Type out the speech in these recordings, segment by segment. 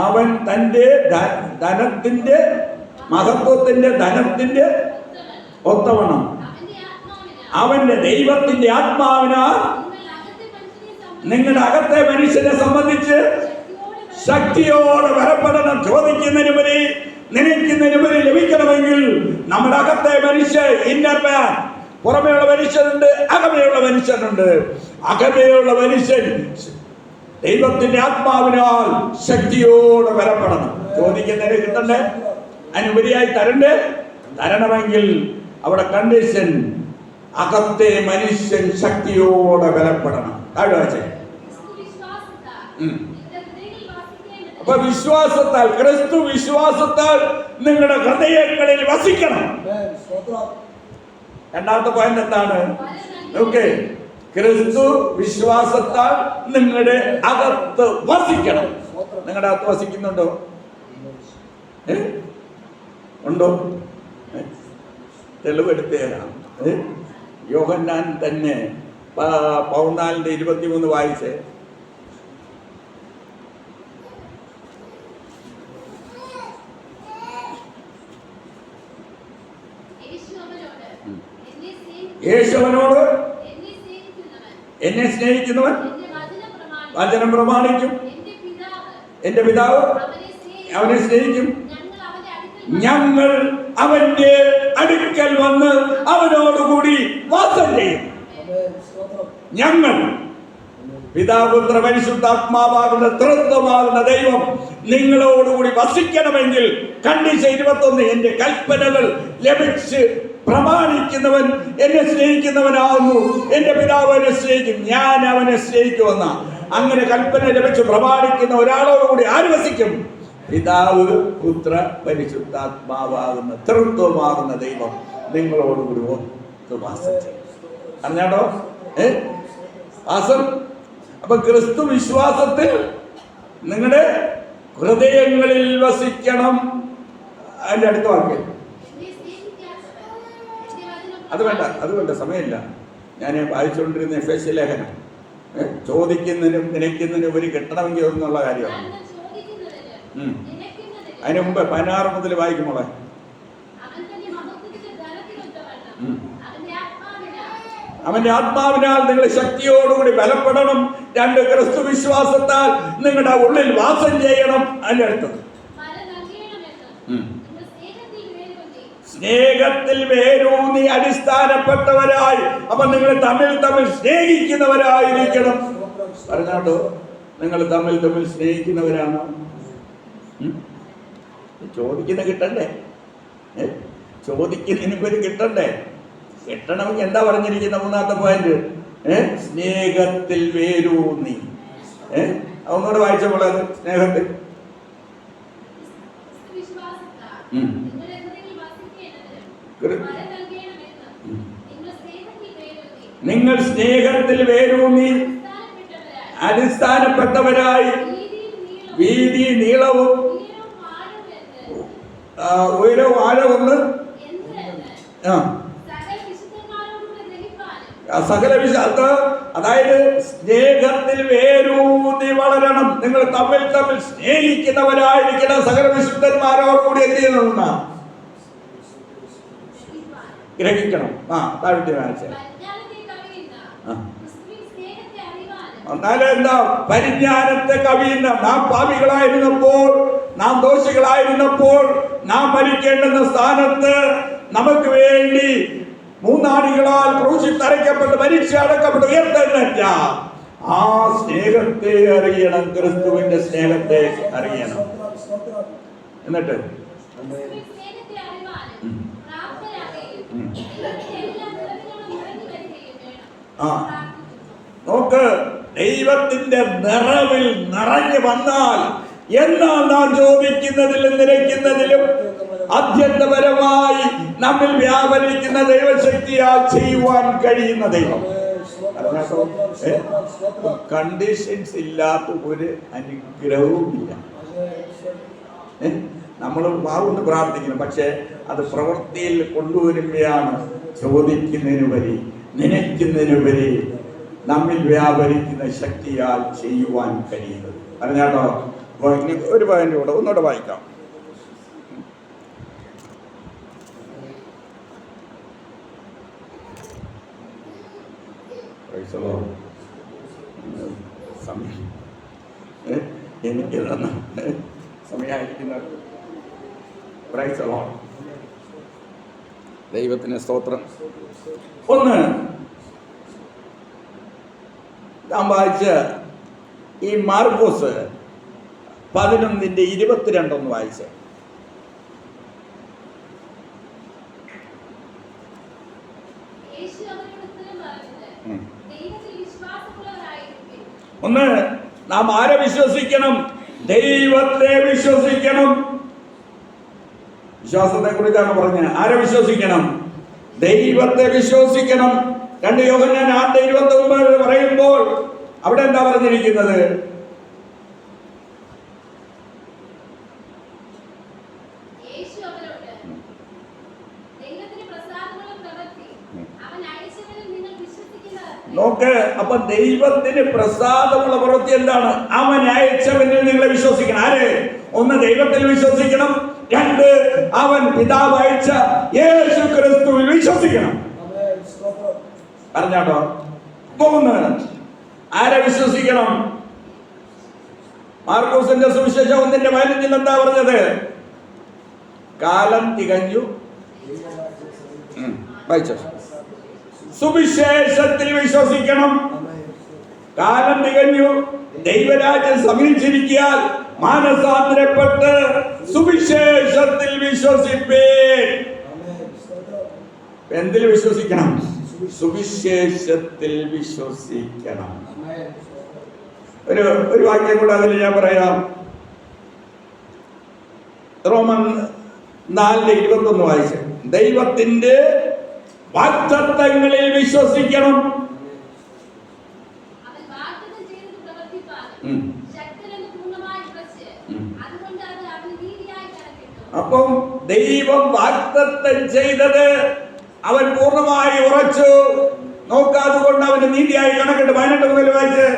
അവൻ തന്റെ ധനത്തിന്റെ മഹത്വത്തിന്റെ ധനത്തിന്റെ ഒത്തവണ്ണം അവന്റെ ദൈവത്തിന്റെ ആത്മാവിനാൽ നിങ്ങളുടെ അകത്തെ മനുഷ്യനെ സംബന്ധിച്ച് ശക്തിയോടെ വരപ്പെടണം. ചോദിക്കുന്നതിന് വരെ നനയ്ക്കുന്നതിന് വരെ ലഭിക്കണമെങ്കിൽ നമ്മുടെ അകത്തെ മനുഷ്യൻ ഇന്നർ മാൻ, പുറമേയുള്ള മനുഷ്യനുണ്ട്, അകമേയുള്ള മനുഷ്യനുണ്ട്. അകമേയുള്ള മനുഷ്യൻ ദൈവത്തിന്റെ ആത്മാവിനാൽ ശക്തിയോടെ വരപ്പെടണം. ചോദിക്കുന്നതിന് കിട്ടണ്ടേ, അതിനുപരിയായി തരണമെങ്കിൽ അവിടെ കണ്ടീഷൻ അകത്തെ മനുഷ്യൻ ശക്തിയോടെ ബലപ്പെടണം. അപ്പൊ വിശ്വാസത്താൽ, ക്രിസ്തു വിശ്വാസത്താൽ നിങ്ങളുടെ ഹൃദയങ്ങളിൽ വസിക്കണം. രണ്ടാമത്തെ പോയിന്റ് എന്താണ്? ഓക്കെ, ക്രിസ്തു വിശ്വാസത്താൽ നിങ്ങളുടെ അകത്ത് വസിക്കണം. നിങ്ങളുടെ അകത്ത് വസിക്കുന്നുണ്ടോ? ഉണ്ടോ? തെളിവെടുത്ത് തരാം. യോഹന്നാൻ തന്നെ 14:23 വായിച്ചേ. യേശുവനോട് എന്നെ സ്നേഹിക്കുന്നവൻ വചനം പ്രമാണിക്കും, എന്റെ പിതാവ് അവനെ സ്നേഹിക്കും, ഞങ്ങൾ അവന്റെ അടുക്കൽ വന്ന് അവനോടുകൂടി വാസം ചെയ്യും. ഞങ്ങൾ പിതാപുത്ര പരിശുദ്ധാത്മാവാകുന്ന ത്രിത്വമാകുന്ന ദൈവം നിങ്ങളോടുകൂടി വസിക്കണമെങ്കിൽ കണ്ടീഷൻ 21, എന്റെ കൽപ്പനകൾ ലഭിച്ച് പ്രമാണിക്കുന്നവൻ എന്നെ സ്നേഹിക്കുന്നവനാകുന്നു, എന്റെ പിതാവ് എന്നെ സ്നേഹിക്കും, ഞാൻ അവനെ സ്നേഹിക്കുമെന്ന. അങ്ങനെ കൽപ്പന ലഭിച്ച് പ്രമാണിക്കുന്ന ഒരാളോടുകൂടി ആര് വസിക്കും? പിതാവ് പുത്ര പരിശുദ്ധാത്മാവാകുന്ന ത്രിത്വമാകുന്ന ദൈവം നിങ്ങളോടുകൂടി ഒത്തു വാസം ചെയ്യും. അറിഞ്ഞാട്ടോ വാസം. അപ്പൊ ക്രിസ്തു വിശ്വാസത്തിൽ നിങ്ങളുടെ ഹൃദയങ്ങളിൽ വസിക്കണം. അതിന്റെ അടുത്ത വാക്യം അത് വേണ്ട, സമയമില്ല. ഞാൻ വായിച്ചുകൊണ്ടിരുന്ന എഫേസ്യ ലേഖനം ചോദിക്കുന്നതിനും നിനയ്ക്കുന്നതിനും ഒരു കിട്ടണമെങ്കിൽ എന്നുള്ള കാര്യമാണ്. അതിന് മുമ്പ് 16 മുതൽ വായിക്കുമ്പോളെ അവന്റെ ആത്മാവിനാൽ നിങ്ങൾ ശക്തിയോടുകൂടി ബലപ്പെടണം. 2 ക്രിസ്തു വിശ്വാസത്താൽ നിങ്ങളുടെ ഉള്ളിൽ വാസം ചെയ്യണം. അതിന്റെ അടുത്തത് സ്നേഹത്തിൽ വേരൂന്നി അടിസ്ഥാനപ്പെട്ടവരായി. അപ്പൊ നിങ്ങൾ തമ്മിൽ സ്നേഹിക്കുന്നവരായിരിക്കണം. പറഞ്ഞാട്ടോ, നിങ്ങൾ തമ്മിൽ സ്നേഹിക്കുന്നവരാണ്. ചോദിക്കുന്ന കിട്ടണ്ടേ? ചോദിക്കുന്നതിന് കിട്ടണ്ടേ? കിട്ടണമെങ്കിൽ എന്താ പറഞ്ഞിരിക്കുന്ന 3ാമത്തെ പോയിന്റ്? സ്നേഹത്തിൽ വേരൂന്നി. ഒന്നുകൂടെ വായിച്ചപ്പോൾ അത് സ്നേഹത്തിൽ നിങ്ങൾ സ്നേഹത്തിൽ വേരൂന്നി അടിസ്ഥാനപ്പെട്ടവരായി വീതി നീളവും ഉയരവും ആഴവും സകല വിശാലത, അതായത് സ്നേഹത്തിൽ വേരൂന്നി വളരണം. നിങ്ങൾ തമ്മിൽ സ്നേഹിക്കുന്നവരായിരിക്കണം. സകല വിശുദ്ധന്മാരോടുകൂടി എന്ത് ചെയ്യുന്ന ഗ്രഹിക്കണം. താഴ്ത്തി വായിച്ച എന്നാലും എന്താ? പരിജ്ഞാനത്തെ കവിയുന്ന നാം പാപികളായിരുന്നപ്പോൾ, നാം ദോഷികളായിരുന്നപ്പോൾ, നാം മരിക്കേണ്ടുന്ന സ്ഥാനത്ത് നമുക്ക് വേണ്ടി 3 ആണികളാൽ ക്രൂശിൽ തറയ്ക്കപ്പെട്ട് മരിച്ച് അടക്കപ്പെട്ട് ഉയർത്തെഴുന്നേറ്റ ആ സ്നേഹത്തെ അറിയണം. ക്രിസ്തുവിന്റെ സ്നേഹത്തെ അറിയണം. എന്നിട്ട് നോക്ക്, ദൈവത്തിന്റെ നിറവിൽ നിറഞ്ഞു വന്നാൽ എന്നാൽ നാം ചോദിക്കുന്നതിലും നിരക്കുന്നതിലും അത്യന്തപരമായി നമ്മിൽ വ്യാപരിക്കുന്ന ദൈവശക്തിയാൽ ചെയ്യുവാൻ കഴിയുന്ന ദൈവം. കണ്ടീഷൻസ് ഇല്ലാത്ത ഒരു അനുഗ്രഹവും ഇല്ല. നമ്മൾ വാവുകൊണ്ട് പ്രാർത്ഥിക്കണം, പക്ഷെ അത് പ്രവൃത്തിയിൽ കൊണ്ടുവരുമ്പോഴാണ് ചോദിക്കുന്നതിനുപരി നനയ്ക്കുന്നതിനുപരി നമ്മിൽ വ്യാപരിക്കുന്ന ശക്തിയാൽ ചെയ്യുവാൻ കഴിയുന്നത്. പറഞ്ഞാട്ടോ, ഒരു പോയിന്റ് കൂടെ ഒന്നുകൂടെ വായിക്കാം. എനിക്ക് സമയമായിരിക്കുന്നത്. ദൈവത്തിന് സ്തോത്രം. ഒന്ന് ഞാൻ വായിച്ച ഈ മാർക്കോസ് 11:22 വായിച്ച. ഒന്ന്, നാം ആരെ വിശ്വസിക്കണം? ദൈവത്തെ വിശ്വസിക്കണം. വിശ്വാസത്തെ കുറിച്ചാണ് പറഞ്ഞത്. ആരെ വിശ്വസിക്കണം? ദൈവത്തെ വിശ്വസിക്കണം. 2 യോഹന്നാൻ 6:29 പറയുമ്പോൾ അവിടെ എന്താ പറഞ്ഞിരിക്കുന്നത്? നോക്ക്, അപ്പൊ ദൈവത്തിന് പ്രസാദമുള്ള പ്രവൃത്തി എന്താണ്? അവൻ അയച്ചവനിൽ നിങ്ങളെ വിശ്വസിക്കണം. ആര്? ഒന്ന്, ദൈവത്തിൽ വിശ്വസിക്കണം. 2, അവൻ പിതാവ് അയച്ച യേശു ക്രിസ്തുവിൽ വിശ്വസിക്കണം. പറഞ്ഞാട്ടോ. 3, ആരെ വിശ്വസിക്കണം? മാർക്കോസിന്റെ സുവിശേഷം 1:15 എന്താ പറഞ്ഞത്? കാലം തികഞ്ഞു. വായിച്ചോ. സുവിശേഷത്തിൽ വിശ്വസിക്കണം. കാലം തികഞ്ഞു, ദൈവരാജ്യം സമീപിച്ചിരിക്കാൻ മാനസാന്തരപ്പെട്ട് സുവിശേഷത്തിൽ വിശ്വസിപ്പേൻ. എന്തിൽ വിശ്വസിക്കണം? സുവിശേഷത്തിൽ വിശ്വസിക്കണം. ഒരു വാക്യം കൂടെ അതിൽ ഞാൻ പറയാം. റോമൻ 4:21 വായിച്ചു. ദൈവത്തിന്റെ വാഗ്ദത്തങ്ങളിൽ വിശ്വസിക്കണം. അപ്പം ദൈവം വാഗ്ദത്തം ചെയ്തത് അവൻ പൂർണ്ണമായി ഉറച്ചു. നോക്കാതുകൊണ്ട് അവന് നീതിയായി കണക്കിട്ട്. 18 മുതൽ വായിച്ച്.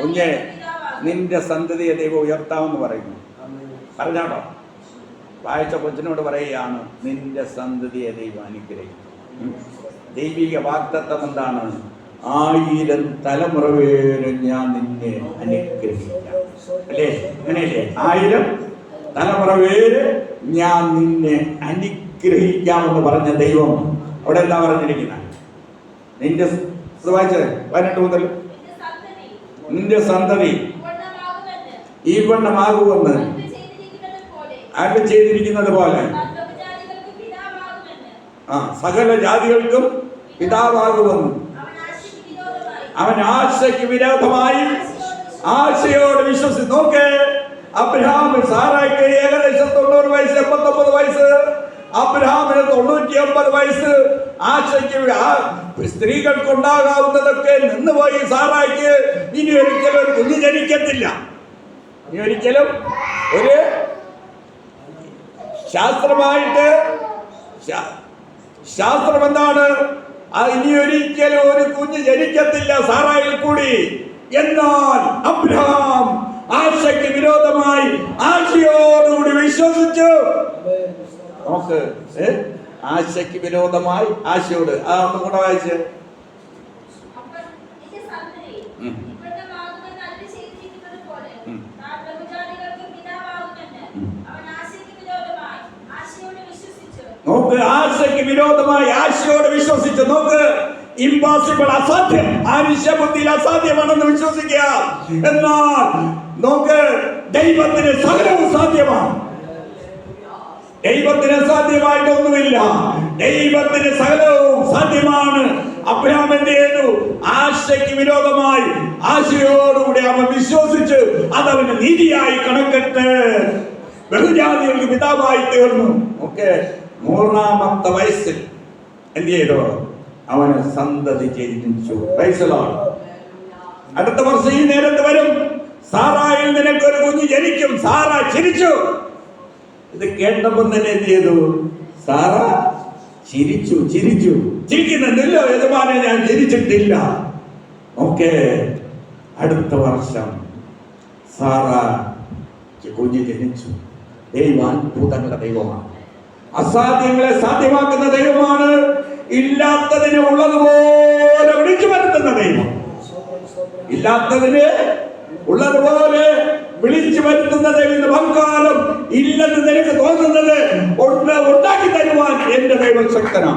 കുഞ്ഞെ, നിന്റെ സന്തതിയെ ദൈവം ഉയർത്താമെന്ന് പറയുന്നു. പറഞ്ഞാണോ? വായിച്ച കൊച്ചിനോട് പറയുകയാണ്, നിന്റെ സന്തതിയെ ദൈവം അനുഗ്രഹിക്കും. ദൈവിക വാഗ്ദത്തം എന്താണ്? 1000 തലമുറ വരെ ഞാൻ നിന്നെ അനുഗ്രഹിക്കാം. അല്ലേ? അങ്ങനെയല്ലേ? 1000 തലമുറ വരെ ഞാൻ നിന്നെ അനുഗ്രഹിക്കാമെന്ന് പറഞ്ഞ ദൈവം അവിടെ എന്താ പറഞ്ഞിരിക്കുന്നത്? നിന്റെ വായിച്ചത് 18 മുതൽ. നിന്റെ സന്തതി ഈ വണ്ണമാകുമെന്ന് ആര് ചെയ്തിരിക്കുന്നത് പോലെ സകല ജാതികൾക്കും പിതാവാകുമെന്ന് അവൻ ആശയ്ക്ക് വിരോധമായി ആശയോട് വിശ്വസിച്ചു. നോക്ക്, അബ്രഹാം സാറായ്ക്ക് ഏകദേശം 90 വയസ്സ്, 89 വയസ്സ്. അബ്രഹാമിന് 99 വയസ്സ്. ആശയ്ക്ക് സ്ത്രീകൾക്കുണ്ടാകാവുന്നതൊക്കെ നിന്നുപോയി. സാറായ്ക്ക് ഇനി ഒരിക്കലും ഒരു കുഞ്ഞ് ജനിക്കത്തില്ല. ഇനി ഒരിക്കലും ഒരു ശാസ്ത്രമായിട്ട് ശാസ്ത്രം എന്താണ്? ഇനി ഒരിക്കലും ഒരു കുഞ്ഞ് ജനിക്കത്തില്ല സാറായിൽ കൂടി. എന്നാൽ അബ്രഹാം ആശയ്ക്ക് വിരോധമായി ആശയോടുകൂടി വിശ്വസിച്ചു. നോക്ക്, ആശയ്ക്ക് വിരോധമായി ആശയോട്. ഒന്നും കൂടെ വായിച്ച്. നോക്ക്, ആശയ്ക്ക് വിരോധമായി ആശയോട് വിശ്വസിച്ചു. നോക്ക്, ഇംപോസിബിൾ, അസാധ്യം. മനുഷ്യബുദ്ധിയിൽ അസാധ്യമാണെന്ന് വിശ്വസിക്കുക. എന്നാൽ നോക്ക്, ദൈവത്തിന് സകലവും സാധ്യമാണ്. ദൈവത്തിന് സാധ്യമായിട്ടൊന്നുമില്ല. ദൈവത്തിന് സകലവും സാധ്യമാണ്. അബ്രഹാം എന്ത് ചെയ്തു? ആശയ്ക്ക് വിരോധമായി ആശയോടുകൂടി അവൻ വിശ്വസിച്ച് അതവന് നീതിയായി കണക്കിട്ട് ബഹുജാതികൾക്ക് പിതാവായി തീർന്നു. ഓക്കെ, 100-ാമത്തെ വയസ്സിൽ എന്ത് ചെയ്തു? അവന് സന്തതി ജനിച്ചു. അടുത്ത വർഷം ഈ നേരത്ത് വരും, സാറായിൽ നിനക്കൊരു കുഞ്ഞ് ജനിക്കും. സാറ ചിരിച്ചു. ഇത് കേട്ടപ്പോൾ തന്നെ എന്ത് ചെയ്തു? സാറ ചിരിച്ചു. ചിരിക്കുന്നില്ലോ യജമാനെ, ഞാൻ ചിരിച്ചിട്ടില്ല. ഓക്കെ, അടുത്ത വർഷം സാറാക്ക് കുഞ്ഞ് ജനിച്ചു. ദൈവം അത്ഭുതങ്ങളുടെ ദൈവമാണ്, അസാധ്യങ്ങളെ സാധ്യമാക്കുന്ന ദൈവമാണ്, ഇല്ലാത്തതിനെ ഉള്ളതുപോലെ വിളിച്ചു വരുത്തുന്ന ദൈവം. ഇല്ലാത്തതിനെ ഉള്ളതുപോലെ വിളിച്ചു വരുത്തുന്ന ദൈവം. വൻകാലം ഇല്ലെന്ന് നിനക്ക് തോന്നുന്നത് ഉണ്ടാക്കി തരുവാൻ എന്റെ ദൈവം ശക്തനാണ്.